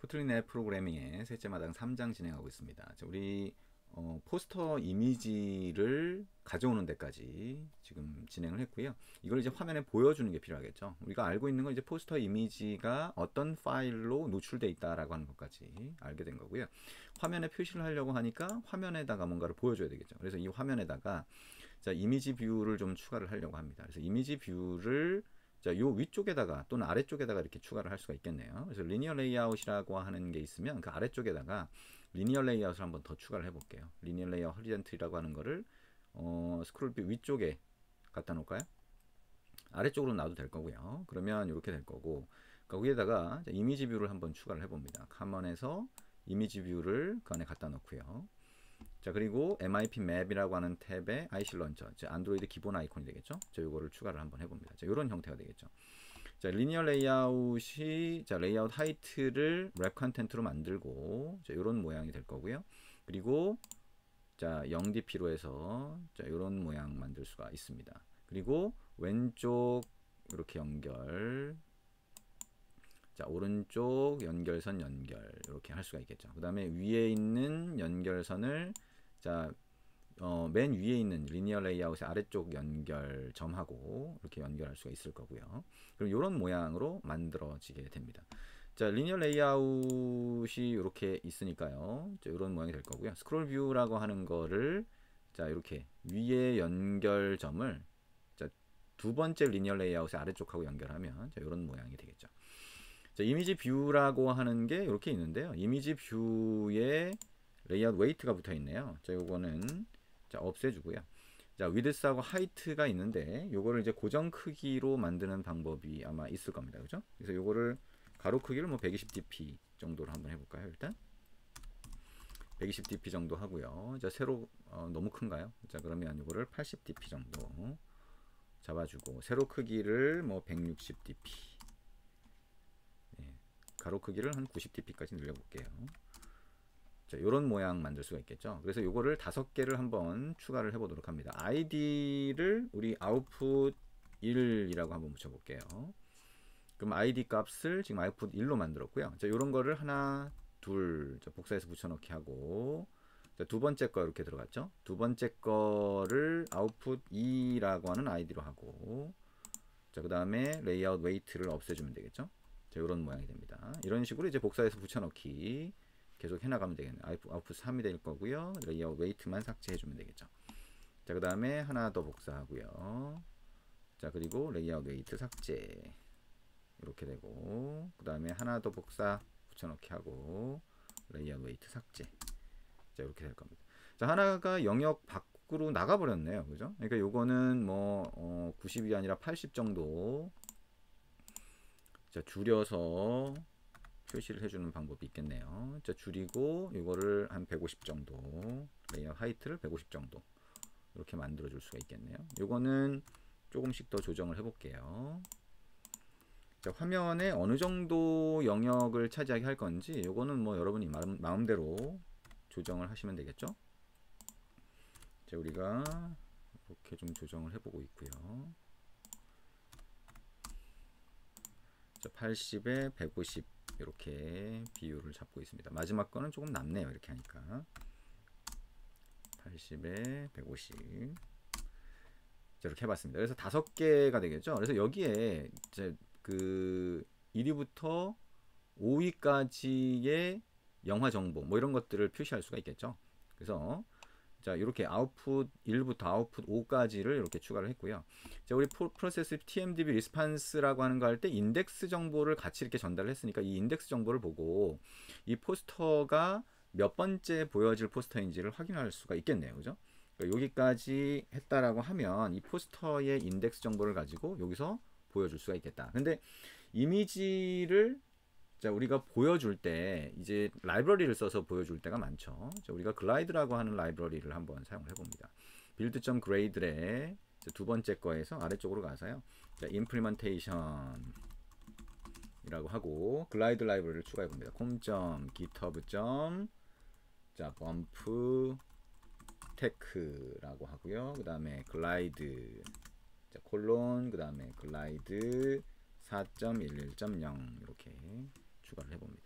코틀린 앱 프로그래밍의 셋째 마당 3장 진행하고 있습니다. 자, 우리 포스터 이미지를 가져오는 데까지 지금 진행을 했고요. 이걸 이제 화면에 보여주는 게 필요하겠죠. 우리가 알고 있는 건 이제 포스터 이미지가 어떤 파일로 노출되어 있다라고 하는 것까지 알게 된 거고요. 화면에 표시를 하려고 하니까 화면에다가 뭔가를 보여줘야 되겠죠. 그래서 이 화면에다가 자, 이미지 뷰를 좀 추가를 하려고 합니다. 그래서 이미지 뷰를 자, 요 위쪽에다가 또는 아래쪽에다가 이렇게 추가를 할 수가 있겠네요. 그래서 리니어 레이아웃이라고 하는 게 있으면 그 아래쪽에다가 리니어 레이아웃을 한번 더 추가를 해볼게요. 리니어 레이아웃 허리젠틀이라고 하는 거를 스크롤 뷰 위쪽에 갖다 놓을까요? 아래쪽으로 놔도 될 거고요. 그러면 이렇게 될 거고, 그러니까 위에다가 이미지 뷰를 한번 추가를 해봅니다. 카먼에서 이미지 뷰를 그 안에 갖다 놓고요. 자, 그리고 MIP 맵이라고 하는 탭에 IC 런처, 안드로이드 기본 아이콘이 되겠죠. 자, 요거를 추가를 한번 해봅니다. 자, 요런 형태가 되겠죠. 자, 리니어 레이아웃이, 자, 레이아웃 하이트를 랩 컨텐트로 만들고, 자, 요런 모양이 될 거고요. 그리고, 자, 0dp로 해서, 자, 요런 모양 만들 수가 있습니다. 그리고, 왼쪽, 이렇게 연결, 자, 오른쪽 연결선 연결, 이렇게 할 수가 있겠죠. 그 다음에 위에 있는 연결선을, 자, 맨 위에 있는 리니어 레이아웃의 아래쪽 연결점하고 이렇게 연결할 수가 있을 거고요. 그럼 이런 모양으로 만들어지게 됩니다. 자, 리니어 레이아웃이 이렇게 있으니까요. 자, 이런 모양이 될 거고요. 스크롤 뷰라고 하는 거를 자, 이렇게 위에 연결점을 자, 두 번째 리니어 레이아웃의 아래쪽하고 연결하면 자, 이런 모양이 되겠죠. 자, 이미지 뷰라고 하는 게 이렇게 있는데요. 이미지 뷰에 레이아웃 웨이트가 붙어 있네요. 자, 요거는 자, 없애주고요. 자, 위드스하고 하이트가 있는데 요거를 이제 고정 크기로 만드는 방법이 아마 있을 겁니다. 그죠? 그래서 요거를 가로 크기를 뭐 120dp 정도로 한번 해볼까요? 일단 120dp 정도 하고요. 자, 세로 너무 큰가요? 자, 그러면 요거를 80dp 정도 잡아주고 세로 크기를 뭐 160dp, 가로 크기를 한 90dp까지 늘려볼게요. 자, 요런 모양 만들 수가 있겠죠. 그래서 요거를 5개를 한번 추가를 해보도록 합니다. id를 우리 output 1이라고 한번 붙여볼게요. 그럼 id 값을 지금 output 1로 만들었고요. 자, 요런 거를 하나, 둘, 자, 복사해서 붙여넣기 하고, 자, 두 번째 거 이렇게 들어갔죠. 두 번째 거를 output 2라고 하는 id로 하고, 자, 그 다음에 layout weight를 없애주면 되겠죠. 자, 요런 모양이 됩니다. 이런 식으로 이제 복사해서 붙여넣기 계속 해나가면 되겠네요. 아웃풋 3이 될 거고요. 레이아웃 웨이트만 삭제해주면 되겠죠. 자, 그 다음에 하나 더 복사하고요. 자, 그리고 레이아웃 웨이트 삭제 이렇게 되고, 그 다음에 하나 더 복사 붙여넣기 하고 레이아웃 웨이트 삭제. 자, 이렇게 될 겁니다. 자, 하나가 영역 밖으로 나가버렸네요. 그죠? 그러니까 요거는 뭐 90이 아니라 80 정도 자, 줄여서 표시를 해주는 방법이 있겠네요. 자, 줄이고 이거를 한 150 정도, 레이아웃 하이트를 150 정도 이렇게 만들어 줄 수가 있겠네요. 이거는 조금씩 더 조정을 해볼게요. 자, 화면에 어느 정도 영역을 차지하게 할 건지 이거는 뭐 여러분이 마음대로 조정을 하시면 되겠죠. 자, 우리가 이렇게 좀 조정을 해보고 있고요. 자, 80에 150 이렇게 비율을 잡고 있습니다. 마지막 거는 조금 남네요. 이렇게 하니까 80에 150 이렇게 해봤습니다. 그래서 5개가 되겠죠. 그래서 여기에 이제 그 1위부터 5위까지의 영화 정보 뭐 이런 것들을 표시할 수가 있겠죠. 그래서 자, 이렇게 아웃풋 1부터 아웃풋 5까지를 이렇게 추가를 했고요. 자, 우리 프로세스 TMDB 리스판스라고 하는 거 할 때 인덱스 정보를 같이 이렇게 전달을 했으니까 이 인덱스 정보를 보고 이 포스터가 몇 번째 보여질 포스터인지를 확인할 수가 있겠네요. 그죠? 그러니까 여기까지 했다라고 하면 이 포스터의 인덱스 정보를 가지고 여기서 보여줄 수가 있겠다. 근데 이미지를 자, 우리가 보여줄 때 이제 라이브러리를 써서 보여줄 때가 많죠. 자, 우리가 글라이드라고 하는 라이브러리를 한번 사용을 해봅니다. build.gradle의 두 번째 거에서 아래쪽으로 가서요. 자, implementation 이라고 하고 글라이드 라이브러리를 추가해 봅니다. com.github. 자, bump tech라고 하고요. 그 다음에 글라이드 자, 콜론 그 다음에 글라이드 4.11.0 이렇게 추가를 해봅니다.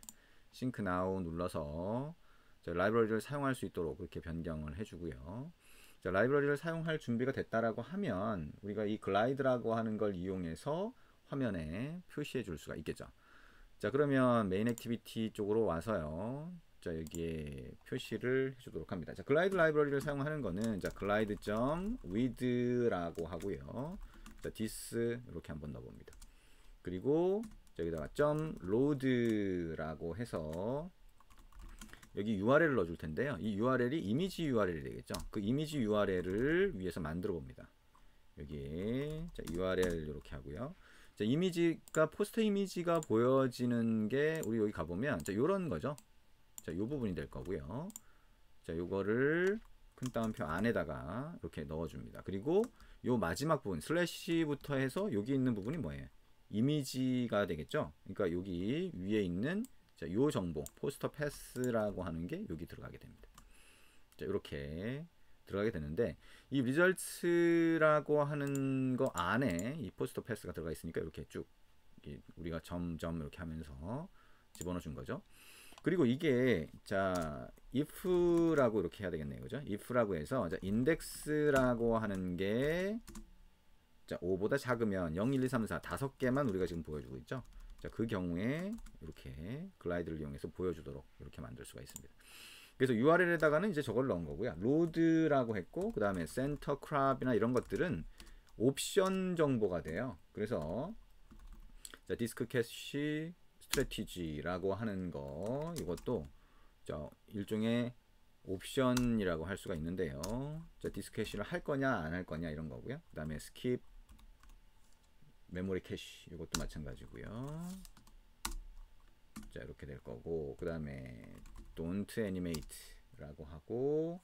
싱크 나우 눌러서 라이브러리를 사용할 수 있도록 그렇게 변경을 해주고요. 자, 라이브러리를 사용할 준비가 됐다라고 하면 우리가 이 글라이드라고 하는 걸 이용해서 화면에 표시해 줄 수가 있겠죠. 자, 그러면 메인 액티비티 쪽으로 와서요. 자, 여기에 표시를 해주도록 합니다. 자, 글라이드 라이브러리를 사용하는 거는 자, glide.width라고 하고요. 자, this 이렇게 한번 넣어봅니다. 그리고 여기다가 .load라고 해서 여기 URL을 넣어줄 텐데요. 이 URL이 이미지 URL이 되겠죠. 그 이미지 URL을 위해서 만들어 봅니다. 여기 자, URL 이렇게 하고요. 자, 이미지가 포스터 이미지가 보여지는 게 우리 여기 가보면 자, 요런 거죠. 자, 요 부분이 될 거고요. 자, 요거를 큰 따옴표 안에다가 이렇게 넣어줍니다. 그리고 요 마지막 부분 슬래시부터 해서 여기 있는 부분이 뭐예요? 이미지가 되겠죠. 그러니까 여기 위에 있는 자, 요 정보 포스터 패스라고 하는 게 여기 들어가게 됩니다. 자, 이렇게 들어가게 되는데 이 리절츠라고 하는 거 안에 이 포스터 패스가 들어가 있으니까 이렇게 쭉 우리가 점점 이렇게 하면서 집어넣어 준 거죠. 그리고 이게 자 if라고 이렇게 해야 되겠네요. 그죠? if라고 해서 자 index라고 하는 게 자 5보다 작으면 0, 1, 2, 3, 4 다섯 개만 우리가 지금 보여주고 있죠. 자, 그 경우에 이렇게 글라이드를 이용해서 보여주도록 이렇게 만들 수가 있습니다. 그래서 URL에다가는 이제 저걸 넣은 거고요. 로드라고 했고 그 다음에 센터 크랍이나 이런 것들은 옵션 정보가 돼요. 그래서 자, 디스크 캐시 스트래티지라고 하는 거 이것도 자, 일종의 옵션이라고 할 수가 있는데요. 자, 디스크 캐시를 할 거냐 안 할 거냐 이런 거고요. 그 다음에 스킵 메모리 캐시 이것도 마찬가지고요. 자, 이렇게 될 거고 그 다음에 don't animate라고 하고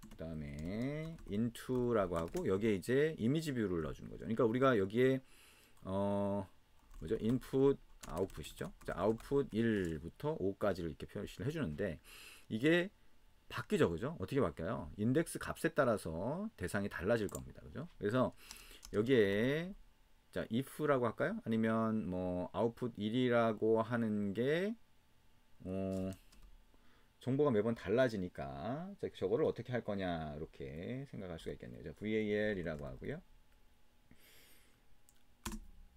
그 다음에 into라고 하고 여기에 이제 이미지 뷰를 넣어준 거죠. 그러니까 우리가 여기에 뭐죠? input 아웃풋이죠. 자, 아웃풋 1부터 5까지를 이렇게 표시를 해주는데 이게 바뀌죠, 그죠? 어떻게 바뀌어요? 인덱스 값에 따라서 대상이 달라질 겁니다, 그죠? 그래서 여기에 자, if라고 할까요? 아니면 뭐 아웃풋 1이라고 하는 게 정보가 매번 달라지니까 자, 저거를 어떻게 할 거냐 이렇게 생각할 수가 있겠네요. 자, VAL이라고 하고요.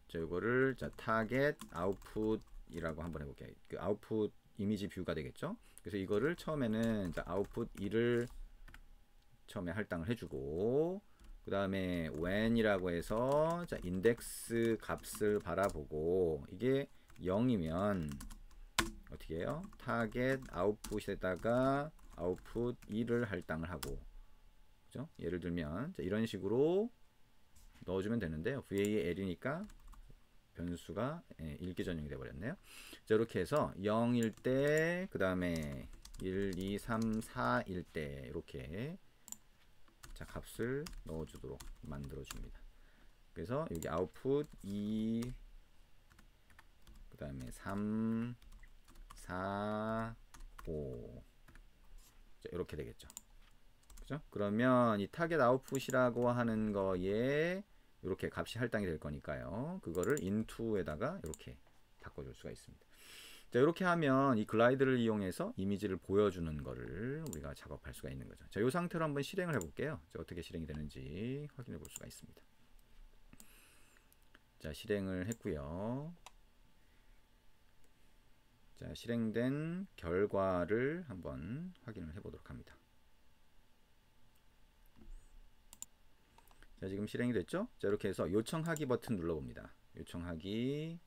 자, 이거를 자, 타겟 아웃풋이라고 한번 해볼게요. 그 아웃풋 이미지 뷰가 되겠죠. 그래서 이거를 처음에는 자, 아웃풋 1을 처음에 할당을 해주고 그 다음에 when이라고 해서 자, 인덱스 값을 바라보고 이게 0이면 어떻게 해요? 타겟 아웃풋에다가 아웃풋 2를 할당을 하고 그죠? 예를 들면 자, 이런 식으로 넣어주면 되는데요. VAL이니까 변수가 읽기 전용이 되어버렸네요. 자, 이렇게 해서 0일 때 그 다음에 1, 2, 3, 4일 때 이렇게 자, 값을 넣어주도록 만들어줍니다. 그래서 여기 아웃풋 2 그 다음에 3 4 5 자, 이렇게 되겠죠. 그죠? 그러면 이 타겟 아웃풋이라고 하는 거에 이렇게 값이 할당이 될 거니까요. 그거를 into에다가 이렇게 바꿔줄 수가 있습니다. 자, 이렇게 하면 이 글라이드를 이용해서 이미지를 보여주는 거를 우리가 작업할 수가 있는 거죠. 자, 이 상태로 한번 실행을 해볼게요. 자, 어떻게 실행이 되는지 확인해 볼 수가 있습니다. 자, 실행을 했고요. 자, 실행된 결과를 한번 확인을 해보도록 합니다. 자, 지금 실행이 됐죠? 자, 이렇게 해서 요청하기 버튼 눌러봅니다. 요청하기.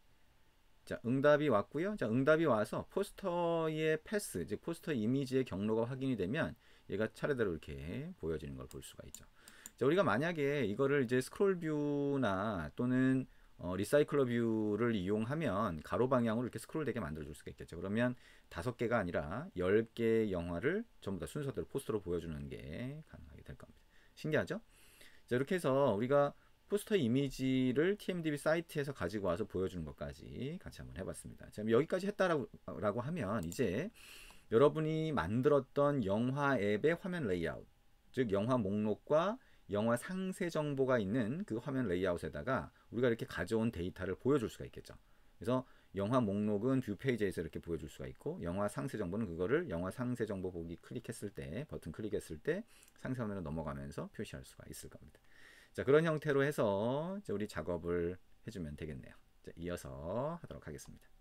자, 응답이 왔고요. 자, 응답이 와서 포스터의 패스, 즉 포스터 이미지의 경로가 확인이 되면 얘가 차례대로 이렇게 보여지는 걸 볼 수가 있죠. 자, 우리가 만약에 이거를 이제 스크롤 뷰나 또는 리사이클러 뷰를 이용하면 가로 방향으로 이렇게 스크롤 되게 만들어 줄 수가 있겠죠. 그러면 5개가 아니라 10개의 영화를 전부 다 순서대로 포스터로 보여주는 게 가능하게 될 겁니다. 신기하죠? 자, 이렇게 해서 우리가 포스터 이미지를 TMDB 사이트에서 가지고 와서 보여주는 것까지 같이 한번 해봤습니다. 자, 여기까지 했다라고 하면 이제 여러분이 만들었던 영화 앱의 화면 레이아웃, 즉 영화 목록과 영화 상세 정보가 있는 그 화면 레이아웃에다가 우리가 이렇게 가져온 데이터를 보여줄 수가 있겠죠. 그래서 영화 목록은 뷰 페이지에서 이렇게 보여줄 수가 있고, 영화 상세 정보는 그거를 영화 상세 정보 보기 클릭했을 때, 버튼 클릭했을 때 상세 화면으로 넘어가면서 표시할 수가 있을 겁니다. 자, 그런 형태로 해서 이제 우리 작업을 해주면 되겠네요. 자, 이어서 하도록 하겠습니다.